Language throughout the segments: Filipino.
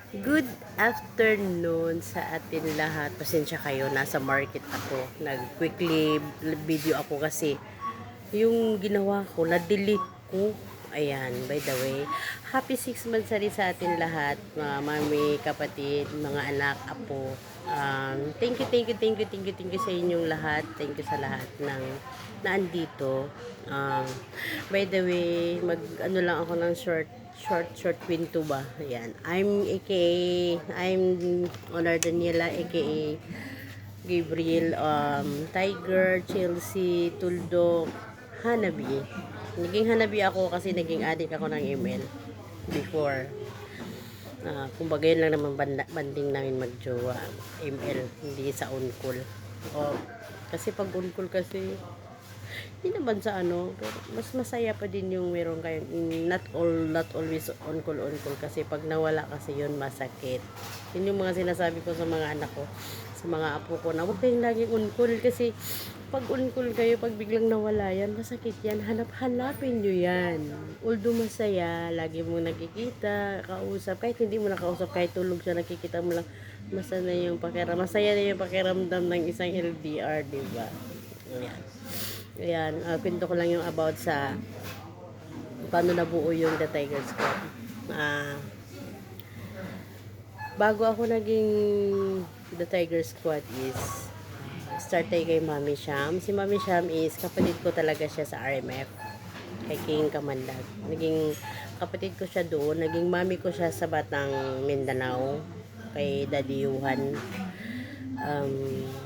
Good afternoon sa atin lahat. Pasensya kayo, nasa market ako. Nag-quickly video ako kasi yung ginawa ko, na-delete ko. Ayan, by the way. Happy 6 months na rin sa atin lahat. Mga mami, kapatid, mga anak, apo. Thank you sa inyong lahat. Thank you sa lahat ng naandito. By the way, ano lang ako ng short kwento ba? Ayan. I'm Honor Daniela, aka Gabriel, Tiger, Chelsea, Tuldo, Hanabi. Naging Hanabi ako kasi naging addict ako ng ML before. Kumbaga yun lang naman banding namin magjowa. ML, hindi sa on-call. O, kasi pag on-call kasi, hindi naman sa ano, pero mas masaya pa din yung meron kayong not always on call kasi pag nawala kasi yun masakit. Yun yung mga sinasabi ko sa mga anak ko, sa mga apo ko na huwag kayong laging on call kasi pag on call kayo, pag biglang nawala yan, masakit yan. Hanapin nyo yan. Although masaya, lagi mo nakikita, kausap, kahit hindi mo nakausap, kahit tulog siya, nakikita mo lang, masaya na yung pakiramdam ng isang LDR, diba? Ayan. Ayan, kwento ko lang yung about sa paano nabuo yung The Tiger Squad. Bago ako naging The Tiger Squad is start tayo kay Mami Sham. Si Mami Sham is kapatid ko talaga siya sa RMF kay King Kamandag. Naging kapatid ko siya doon. Naging mami ko siya sa Batang Mindanao kay Daddy Yuhan.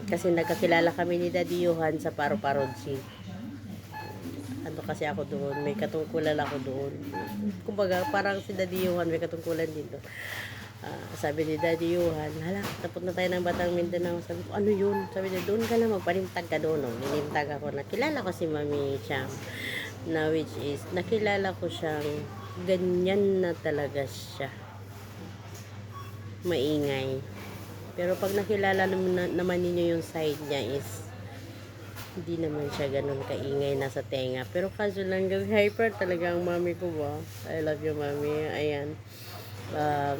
Kasi nagkakilala kami ni Daddy Yuhan sa Paro-Parod ano kasi ako doon, may katungkulan ako doon. Kumbaga, parang si Daddy Yuhan, may katungkulan dito. Sabi ni Daddy Yuhan, hala, tapos na tayo ng Batang Mindanao. Sabi ko, ano yun? Sabi niya, doon ka lang, magpanimtag ka doon. No? Ninimtag ako. Nakilala ko si Mami Cham, na which is, nakilala ko siyang, ganyan na talaga siya. Maingay. Pero pag nakilala naman ninyo yung side niya is, hindi naman siya ganun kaingay nasa tenga. Pero kaso lang, hyper talaga ang mami ko ba? I love you, mami. Ayan.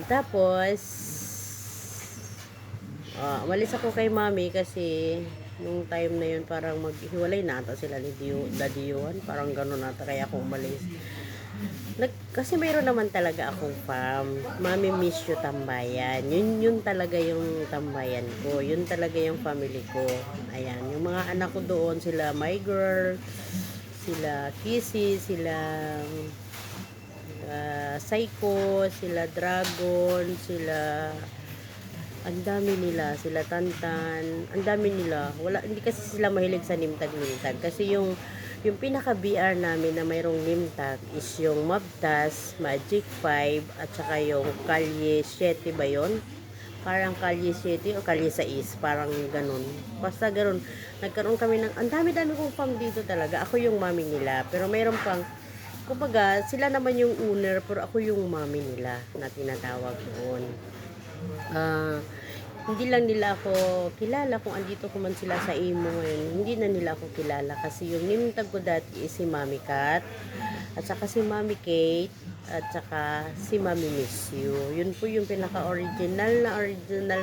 Tapos, umalis ako kay mami kasi nung time na yun parang maghiwalay na ata sila ni Daddy Yuan. Parang ganun ata kaya ako umalis. Kasi mayroon naman talaga akong farm. Mami miss you tambayan. Yun talaga yung tambayan ko. Yun talaga yung family ko. Ayan, yung mga anak ko doon, sila My Girl, sila Kissy, sila Psycho, sila Dragon, sila ang dami nila, sila Tantan, ang dami nila. Hindi kasi sila mahilig sa nimtag kasi yung pinaka BR namin na mayroong nimtag is yung Mabtas, Magic 5 at saka yung Kalye 7 ba yun? Parang Kalye 7 o Kalye 6, parang ganun. Basta ganun. Nagkaroon kami ng, ang dami-dami kong farm dito talaga. Ako yung mami nila. Pero mayroon pang, kumbaga, sila naman yung owner, pero ako yung mami nila na tinatawag doon. Hindi lang nila ako kilala kung andito ko man sila sa imo ngayon. Hindi na nila ako kilala kasi yung nimtag ko dati is si Mami Kat at saka si Mami Kate at saka si Mami Miss You. Yun po yung pinaka-original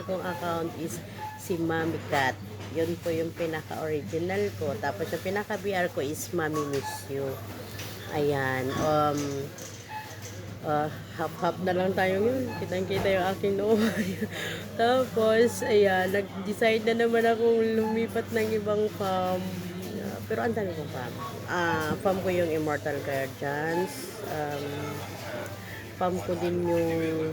kong account is si Mami Kat. Yun po yung pinaka-original ko. Tapos yung pinaka-BR ko is Mami Miss You. Ayan. Hap-hap na lang tayo yun. Kitang-kita yung aking noo. Tapos, ayan, nag-decide na naman akong lumipat ng ibang farm. Pero ang dami kong farm. Farm ko yung Immortal Guardians. Farm ko din yung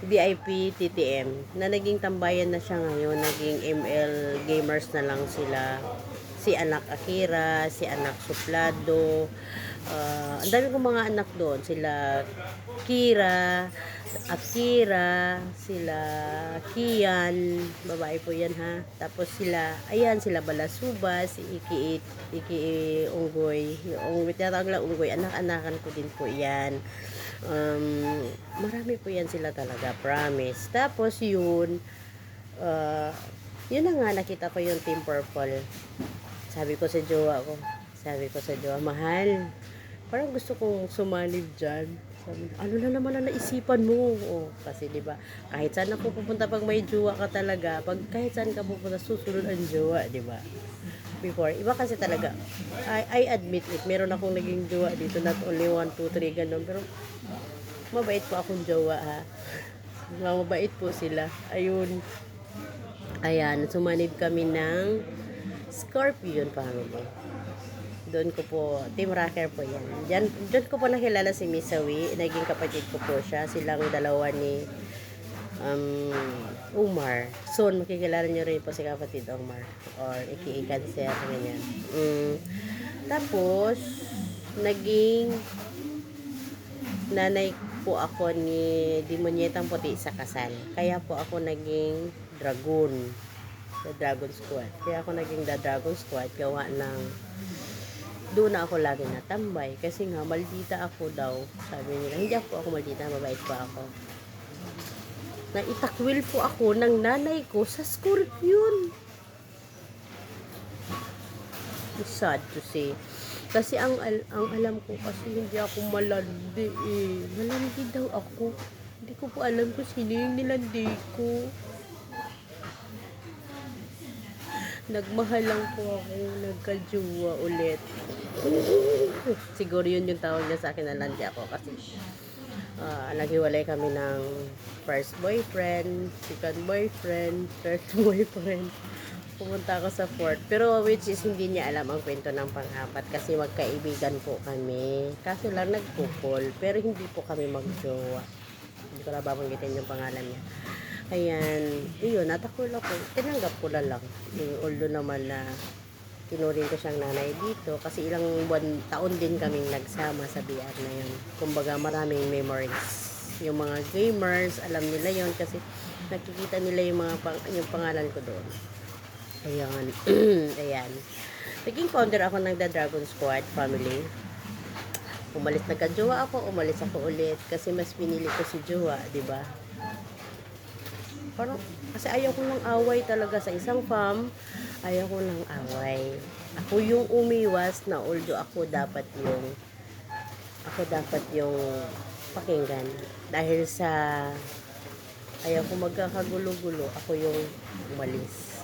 VIP TTM na naging tambayan na siya ngayon. Naging ML gamers na lang sila. Si anak Akira, si anak Suplado, ang dami kong mga anak doon. Sila Kira, Akira, sila Kian, babae po yan ha. Tapos sila, ayan, sila Balasuba, si Iki Unggoy. Yung tinatawag lang Unggoy, anak-anakan ko din po yan. Marami po yan sila talaga, promise. Tapos yun, yun na nga, nakita ko yung Team Purple. Sabi ko sa jowa, mahal, parang gusto kong sumanib dyan. Sabi, ano na naman ang naisipan mo? Oh, kasi 'di ba, kahit saan ako pupunta pag may jowa ka talaga, pag kahit saan ka pupunta susunod ang jowa, 'di ba? Before, iba kasi talaga. I admit it, meron akong naging jowa dito, not only 1, 2, 3 ganun, pero mabait po akong jowa ha. Mabait po sila. Ayun. Ayan, sumanib kami ng Scorpion family. Doon ko po, Team Rocker po yan. Diyan ko po nakilala si Miss Sawi. Naging kapatid ko po siya. Silang dalawa ni Umar. Soon, makikilala nyo rin po si kapatid Umar. Or aka Cancer, ganyan. Tapos, naging nanay po ako ni Dimonyetang Puti sa kasal. Kaya po ako naging Dragon. The Dragon Squad. Kaya ako naging The Dragon Squad. Gawa ng doon na ako lagi natambay kasi nga maldita ako daw, sabi nila. Hindi ako maldita, mabait pa ako. Naitakwil po ako ng nanay ko sa Scorpion. Sad to say, kasi ang alam ko kasi hindi ako malandi eh. Malandi daw ako, hindi ko po alam kung sino yung nilandi ko. Nagmahal lang po ako, nagkajuwa ulit. Siguro yun yung tawag niya sa akin na landi ako kasi naghiwalay kami ng first boyfriend, second boyfriend, third boyfriend. Pumunta ako sa fourth. Pero which is hindi niya alam ang kwento ng pang-apat kasi magkaibigan po kami. Kaso lang nagpupol, pero hindi po kami magjowa. Hindi ko na babanggitin yung pangalan niya. Ayan, yun, natakul ako. Tinanggap ko na lang. Although naman na tinuring ko siyang nanay dito kasi ilang taon din kaming nagsama sa BR na yun. Kumbaga maraming memories. Yung mga gamers, alam nila yon kasi nakikita nila yung yung pangalan ko doon. Ayan. Ayan. Naging founder ako ng The Dragon Squad family. Umalis nagka-jowa ako, umalis ako ulit kasi mas pinili ko si jowa, di ba? Parang, kasi ayaw ko ng away talaga sa isang farm. Ayaw ko ng away. Ako yung umiwas na although ako dapat yung pakinggan. Dahil sa ayaw ko magkakagulo-gulo, ako yung umalis.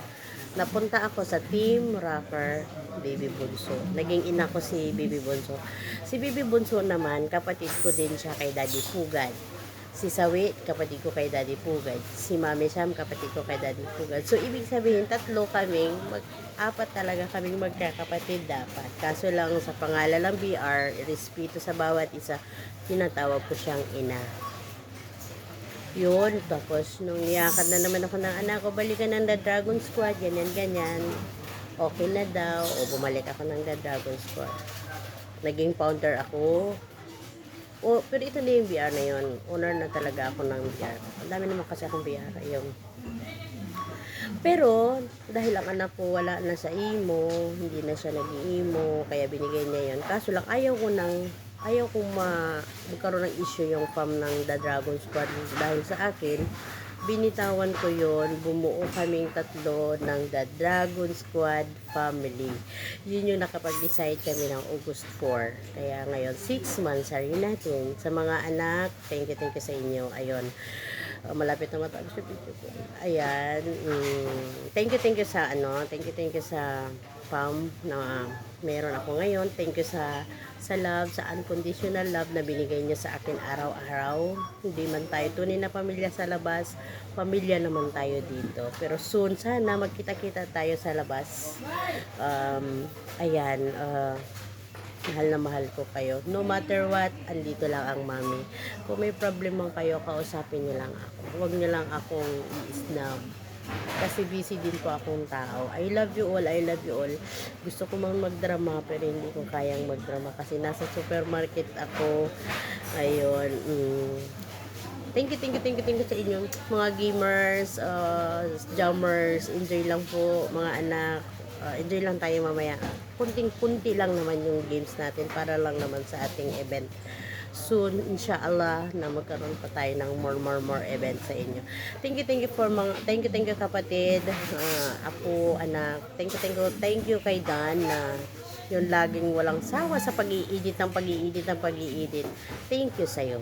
Napunta ako sa Team Rocker Baby Bunso. Naging ina ko si Baby Bunso. Si Baby Bunso naman, kapatid ko din siya kay Daddy Pugad. Si Sawi, kapatid ko kay Daddy Pugad. Si Mami Sam, kapatid ko kay Daddy Pugad. So, ibig sabihin, apat talaga kaming magkakapatid dapat. Kaso lang, sa pangalan ng BR, respeto sa bawat isa, tinatawag ko siyang ina. Yun, tapos, nung niyakad na naman ako ng anak ko, balikan ng The Dragon Squad, ganyan. Okay na daw, o bumalik ako ng The Dragon Squad. Naging founder ako. Pero ito na yung BR na yun. Owner na talaga ako ng BR. Ang dami naman kasi akong BR. Yung. Pero, dahil ang anak ko wala na sa imo, hindi na siya nag-imo, kaya binigay niya yun. Kaso lang, ayaw kong magkaroon ng issue yung farm ng The Dragon Squad. Dahil sa akin, binitawan ko yon, bumuo kaming tatlo ng The Dragon Squad family. Yun yung nakapag-decide kami ng August 4. Kaya ngayon, 6 months rin natin. Sa mga anak, thank you sa inyo. Ayun, malapit na matapos yung video ko. Ayan, thank you sa fam na meron ako ngayon. Thank you sa love, sa unconditional love na binigay niyo sa akin araw-araw. Hindi man tayo tunay na pamilya sa labas, pamilya naman tayo dito. Pero soon, sana magkita-kita tayo sa labas. Ayan, mahal na mahal ko kayo. No matter what, andito lang ang mami. Kung may problema kayo, kausapin niyo lang ako. Huwag niyo lang akong i-snub. Kasi busy din po akong tao. I love you all. Gusto ko mang magdrama pero hindi ko kayang magdrama kasi nasa supermarket ako. Ayun. Thank you sa inyo mga gamers, jammers. Enjoy lang po mga anak. Enjoy lang tayo mamaya. Kunting-kunti lang naman yung games natin para lang naman sa ating event. Soon, inshallah, na magkaroon pa tayo ng more events sa inyo. Thank you kapatid, apo, anak. Thank you kay Dan na yung laging walang sawa sa pag-i-edit ng pag-i-edit ng pag-i-edit. Thank you sa'yo.